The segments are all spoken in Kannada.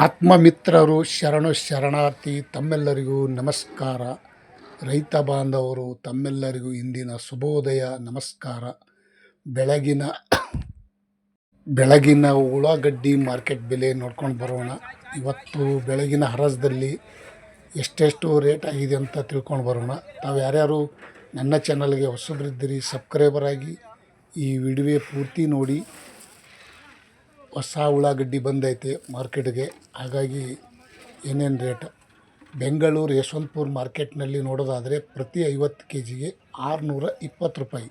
ಆತ್ಮಮಿತ್ರರು ಶರಣು ಶರಣಾರ್ಥಿ ತಮ್ಮೆಲ್ಲರಿಗೂ ನಮಸ್ಕಾರ. ರೈತ ಬಾಂಧವರು ತಮ್ಮೆಲ್ಲರಿಗೂ ಇಂದಿನ ಶುಭೋದಯ ನಮಸ್ಕಾರ. ಬೆಳಗಿನ ಉಳ್ಳಾಗಡ್ಡಿ ಮಾರ್ಕೆಟ್ ಬೆಲೆ ನೋಡ್ಕೊಂಡು ಬರೋಣ. ಇವತ್ತು ಬೆಳಗಿನ ಹರಾಜದಲ್ಲಿ ಎಷ್ಟೆಷ್ಟು ರೇಟ್ ಆಗಿದೆ ಅಂತ ತಿಳ್ಕೊಂಡು ಬರೋಣ. ತಾವು ಯಾರ್ಯಾರು ನನ್ನ ಚಾನಲ್ಗೆ ಹೊಸಬರಿದ್ದೀರಿ ಸಬ್ಸ್ಕ್ರೈಬರ್ ಆಗಿ ಈ ವಿಡಿಯೋ ಪೂರ್ತಿ ನೋಡಿ. ಹೊಸ ಉಳ್ಳಾಗಡ್ಡಿ ಬಂದೈತೆ ಮಾರ್ಕೆಟ್ಗೆ, ಹಾಗಾಗಿ ಏನೇನು ರೇಟ್. ಬೆಂಗಳೂರು ಯಶವಂತಪುರ ಮಾರ್ಕೆಟ್ನಲ್ಲಿ ನೋಡೋದಾದರೆ ಪ್ರತಿ 50 kgಗೆ 620 ರೂಪಾಯಿ,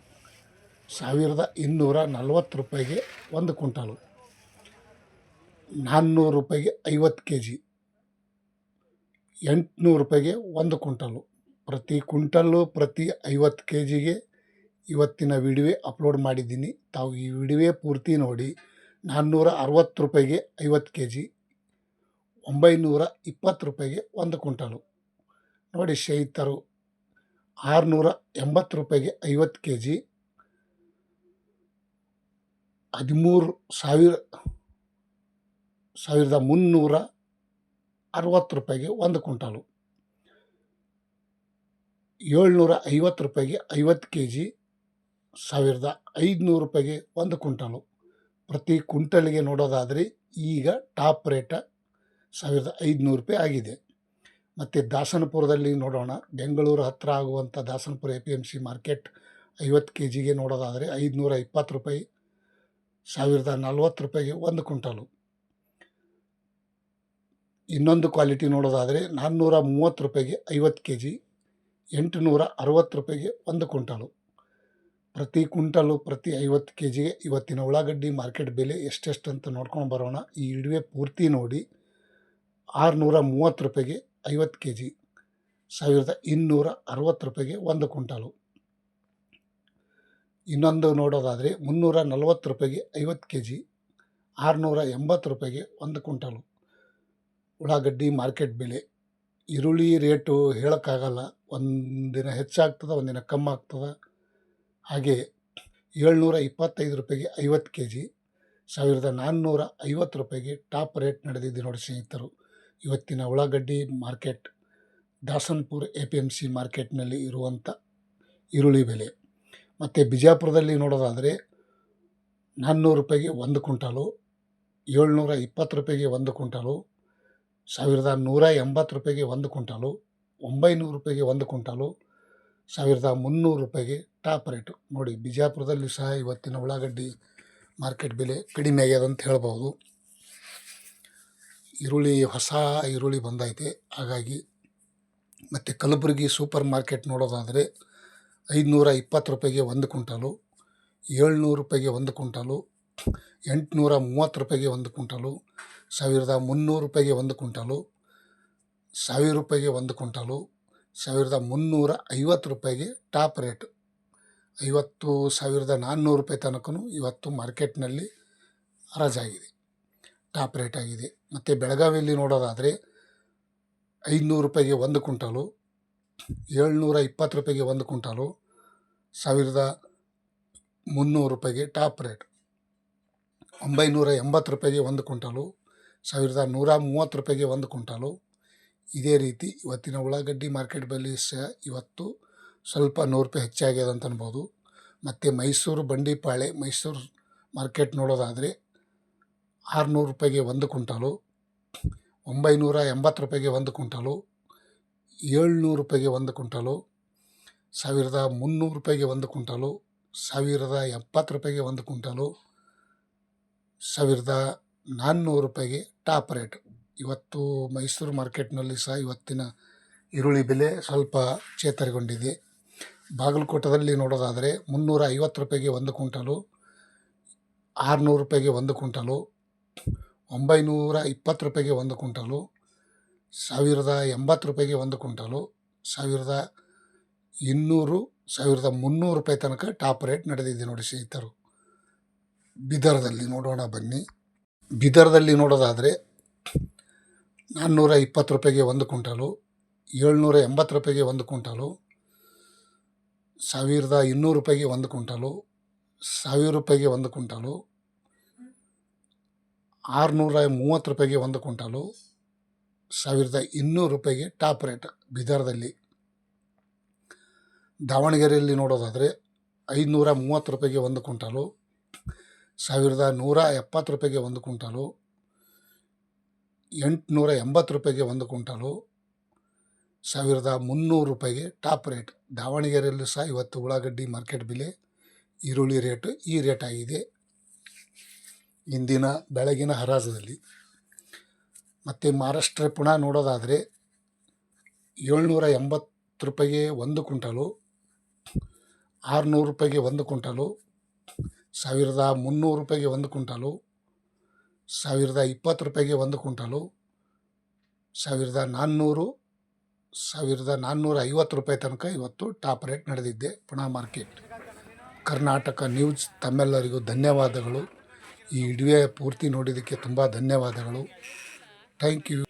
1240 ರೂಪಾಯಿಗೆ 1 ಕ್ವಿಂಟಾಲು, 400 ರೂಪಾಯಿಗೆ 50 kg, 800 ರೂಪಾಯಿಗೆ 1 ಕ್ವಿಂಟಾಲು. ಪ್ರತಿ ಕ್ವಿಂಟಲ್ಲು ಪ್ರತಿ 50 kgಗೆ ಇವತ್ತಿನ ವಿಡಿಯೋ ಅಪ್ಲೋಡ್ ಮಾಡಿದ್ದೀನಿ. ತಾವು ಈ ವಿಡಿಯೋ ಪೂರ್ತಿ ನೋಡಿ. 460 ರೂಪಾಯಿಗೆ 50 kg, 920 ರೂಪಾಯಿಗೆ 1 ಕ್ವಿಂಟಾಲು. ನೋಡಿ ಸ್ನೇಹಿತರು, 680 ರೂಪಾಯಿಗೆ 50 kg, 1360 ರೂಪಾಯಿಗೆ 1 ಕ್ವಿಂಟಾಲು. 750 ರೂಪಾಯಿಗೆ 50 kg, 1500 ರೂಪಾಯಿಗೆ 1 ಕ್ವಿಂಟಾಲು. ಪ್ರತಿ ಕ್ವಿಂಟಲ್ಗೆ ನೋಡೋದಾದರೆ ಈಗ ಟಾಪ್ ರೇಟ 1500 ರೂಪಾಯಿ ಆಗಿದೆ. ಮತ್ತು ದಾಸನಪುರದಲ್ಲಿ ನೋಡೋಣ. ಬೆಂಗಳೂರು ಹತ್ತಿರ ಆಗುವಂಥ ದಾಸನಪುರ APMC ಮಾರ್ಕೆಟ್ 50 kgಗೆ ನೋಡೋದಾದರೆ 520 ರೂಪಾಯಿ, 1040 ರೂಪಾಯಿಗೆ 1 ಕ್ವಿಂಟಾಲು. ಇನ್ನೊಂದು ಕ್ವಾಲಿಟಿ ನೋಡೋದಾದರೆ 430 ರೂಪಾಯಿಗೆ 50 kg, 860 ರೂಪಾಯಿಗೆ 1 ಕ್ವಿಂಟಾಲು. ಪ್ರತಿ ಕ್ವಿಂಟಲು ಪ್ರತಿ 50 kgಗೆ ಇವತ್ತಿನ ಉಳ್ಳಾಗಡ್ಡಿ ಮಾರ್ಕೆಟ್ ಬೆಲೆ ಎಷ್ಟೆಷ್ಟು ಅಂತ ನೋಡ್ಕೊಂಡು ಬರೋಣ. ಈ ವಿಡಿಯೋ ಪೂರ್ತಿ ನೋಡಿ. 630 ರೂಪಾಯಿಗೆ 50 kg, 1260 ರೂಪಾಯಿಗೆ 1 ಕ್ವಿಂಟಾಲು. ಇನ್ನೊಂದು ನೋಡೋದಾದರೆ 340 ರೂಪಾಯಿಗೆ 50 kg, 680 ರೂಪಾಯಿಗೆ 1 ಕ್ವಿಂಟಾಲು. ಉಳ್ಳಾಗಡ್ಡಿ ಮಾರ್ಕೆಟ್ ಬೆಲೆ. ಈರುಳ್ಳಿ ರೇಟು ಹೇಳೋಕ್ಕಾಗಲ್ಲ, ಒಂದಿನ ಹೆಚ್ಚಾಗ್ತದೆ, ಒಂದಿನ ಕಮ್ಮಿ ಆಗ್ತದೆ. ಹಾಗೆ 725 ರೂಪಾಯಿಗೆ 50 kg, 1450 ರೂಪಾಯಿಗೆ ಟಾಪ್ ರೇಟ್ ನಡೆದಿದೆ ನೋಡಿ ಸ್ನೇಹಿತರು. ಇವತ್ತಿನ ಉಳ್ಳಾಗಡ್ಡಿ ಮಾರ್ಕೆಟ್ ದಾಸನಪುರ APMC ಮಾರ್ಕೆಟ್ನಲ್ಲಿ ಇರುವಂಥ ಈರುಳ್ಳಿ ಬೆಲೆ. ಮತ್ತು ಬಿಜಾಪುರದಲ್ಲಿ ನೋಡೋದಾದರೆ 400 ರೂಪಾಯಿಗೆ 1 ಕ್ವಿಂಟಾಲು, 720 ರೂಪಾಯಿಗೆ 1 ಕ್ವಿಂಟಾಲು, 1180 ರೂಪಾಯಿಗೆ 1 ಕ್ವಿಂಟಾಲು, 900 ರೂಪಾಯಿಗೆ 1 ಕ್ವಿಂಟಾಲು, 1300 ರೂಪಾಯಿಗೆ ಟಾಪ್ ರೇಟು ನೋಡಿ. ಬಿಜಾಪುರದಲ್ಲಿ ಸಹ ಇವತ್ತಿನ ಉಳ್ಳಾಗಡ್ಡಿ ಮಾರ್ಕೆಟ್ ಬೆಲೆ ಕಡಿಮೆ ಆಗ್ಯದ ಅಂತ ಹೇಳ್ಬೋದು. ಈರುಳ್ಳಿ ಹೊಸ ಈರುಳ್ಳಿ ಬಂದೈತೆ ಹಾಗಾಗಿ. ಮತ್ತು ಕಲಬುರಗಿ ಸೂಪರ್ ಮಾರ್ಕೆಟ್ ನೋಡೋದಾದರೆ 520 ರೂಪಾಯಿಗೆ 1 ಕ್ವಿಂಟಾಲು, 700 ರೂಪಾಯಿಗೆ 1 ಕ್ವಿಂಟಾಲು, 830 ರೂಪಾಯಿಗೆ 1 ಕ್ವಿಂಟಾಲು, 1300 ರೂಪಾಯಿಗೆ 1 ಕ್ವಿಂಟಾಲು, 1000 ರೂಪಾಯಿಗೆ 1 ಕ್ವಿಂಟಾಲು, 1350 ರೂಪಾಯಿಗೆ ಟಾಪ್ ರೇಟು. 1400 ರೂಪಾಯಿ ತನಕನೂ ಇವತ್ತು ಮಾರ್ಕೆಟ್ನಲ್ಲಿ ಹರಾಜಾಗಿದೆ, ಟಾಪ್ ರೇಟ್ ಆಗಿದೆ. ಮತ್ತು ಬೆಳಗಾವಿಯಲ್ಲಿ ನೋಡೋದಾದರೆ 500 ರೂಪಾಯಿಗೆ 1 ಕ್ವಿಂಟಾಲು, 720 ರೂಪಾಯಿಗೆ 1 ಕ್ವಿಂಟಾಲು, 1300 ರೂಪಾಯಿಗೆ ಟಾಪ್ ರೇಟ್, 980 ರೂಪಾಯಿಗೆ 1 ಕ್ವಿಂಟಾಲು, 1130 ರೂಪಾಯಿಗೆ 1 ಕ್ವಿಂಟಾಲು. ಇದೇ ರೀತಿ ಇವತ್ತಿನ ಉಳ್ಳಾಗಡ್ಡಿ ಮಾರ್ಕೆಟ್ ಬೆಲೆ ಸಹ ಇವತ್ತು ಸ್ವಲ್ಪ 100 ರೂಪಾಯಿ ಹೆಚ್ಚಾಗ್ಯದ ಅಂತ ಅನ್ಬೋದು. ಮತ್ತು ಮೈಸೂರು ಬಂಡೀಪಾಳೆ ಮೈಸೂರು ಮಾರ್ಕೆಟ್ ನೋಡೋದಾದರೆ 600 ರೂಪಾಯಿಗೆ 1 ಕ್ವಿಂಟಾಲು, 980 ರೂಪಾಯಿಗೆ 1 ಕ್ವಿಂಟಾಲು, 700 ರೂಪಾಯಿಗೆ 1 ಕ್ವಿಂಟಾಲು, 1300 ರೂಪಾಯಿಗೆ 1 ಕ್ವಿಂಟಾಲು, 1070 ರೂಪಾಯಿಗೆ 1 ಕ್ವಿಂಟಾಲು, 1400 ರೂಪಾಯಿಗೆ ಟಾಪ್ ರೇಟ್. ಇವತ್ತು ಮೈಸೂರು ಮಾರ್ಕೆಟ್ನಲ್ಲಿ ಸಹ ಇವತ್ತಿನ ಈರುಳ್ಳಿ ಬೆಲೆ ಸ್ವಲ್ಪ ಚೇತರಿಗೊಂಡಿದೆ. ಬಾಗಲಕೋಟದಲ್ಲಿ ನೋಡೋದಾದರೆ 350 ರೂಪಾಯಿಗೆ 1 ಕ್ವಿಂಟಾಲು, 600 ರೂಪಾಯಿಗೆ 1 ಕ್ವಿಂಟಾಲು, 920 ರೂಪಾಯಿಗೆ 1 ಕ್ವಿಂಟಾಲು, 1080 ರೂಪಾಯಿಗೆ 1 ಕ್ವಿಂಟಾಲು, 1200 1300 ರೂಪಾಯಿ ತನಕ ಟಾಪ್ ರೇಟ್ ನಡೆದಿದೆ ನೋಡಿ ಸ್ನೇಹಿತರು. ಬೀದರ್ದಲ್ಲಿ ನೋಡೋಣ ಬನ್ನಿ. ಬೀದರ್ದಲ್ಲಿ ನೋಡೋದಾದರೆ 420 ರೂಪಾಯಿಗೆ 1 ಕ್ವಿಂಟಾಲು, 780 ರೂಪಾಯಿಗೆ 1 ಕ್ವಿಂಟಾಲು, 1200 ರೂಪಾಯಿಗೆ 1 ಕ್ವಿಂಟಾಲು, 1000 ರೂಪಾಯಿಗೆ 1 ಕ್ವಿಂಟಾಲು, 630 ರೂಪಾಯಿಗೆ ಒಂದು ಕ್ವಿಂಟಾಲು, 1200 ರೂಪಾಯಿಗೆ ಟಾಪ್ ರೇಟ್ ಬೀದರ್ದಲ್ಲಿ. ದಾವಣಗೆರೆಯಲ್ಲಿ ನೋಡೋದಾದರೆ 530 ರೂಪಾಯಿಗೆ ಒಂದು ಕ್ವಿಂಟಾಲು, 1170 ರೂಪಾಯಿಗೆ ಒಂದು ಕ್ವಿಂಟಾಲು, 880 ರೂಪಾಯಿಗೆ ಒಂದು ಕ್ವಿಂಟಾಲು, 1300 ರೂಪಾಯಿಗೆ ಟಾಪ್ ರೇಟ್. ದಾವಣಗೆರೆಯಲ್ಲೂ ಸಹ ಇವತ್ತು ಉಳ್ಳಾಗಡ್ಡಿ ಮಾರ್ಕೆಟ್ ಬೆಲೆ, ಈರುಳ್ಳಿ ರೇಟು ಈ ರೇಟ್ ಆಗಿದೆ ಇಂದಿನ ಬೆಳಗಿನ ಹರಾಜಲ್ಲಿ. ಮತ್ತು ಮಹಾರಾಷ್ಟ್ರ ಪುನಃ ನೋಡೋದಾದರೆ 780 ರೂಪಾಯಿಗೆ ಒಂದು ಕ್ವಿಂಟಾಲು, 600 ರೂಪಾಯಿಗೆ ಒಂದು ಕ್ವಿಂಟಾಲು, 1300 ರೂಪಾಯಿಗೆ ಒಂದು ಕ್ವಿಂಟಾಲು, 1020 ರೂಪಾಯಿಗೆ ಒಂದು ಕ್ವಿಂಟಾಲು, 1400, 1450 ರೂಪಾಯಿ ತನಕ ಇವತ್ತು ಟಾಪ್ ರೇಟ್ ನಡೆದಿದ್ದೆ ಪುಣೆ ಮಾರ್ಕೆಟ್. ಕರ್ನಾಟಕ ನ್ಯೂಸ್ ತಮ್ಮೆಲ್ಲರಿಗೂ ಧನ್ಯವಾದಗಳು. ಈ ವಿಡಿಯೋ ಪೂರ್ತಿ ನೋಡಿದ್ದಕ್ಕೆ ತುಂಬ ಧನ್ಯವಾದಗಳು. Thank you.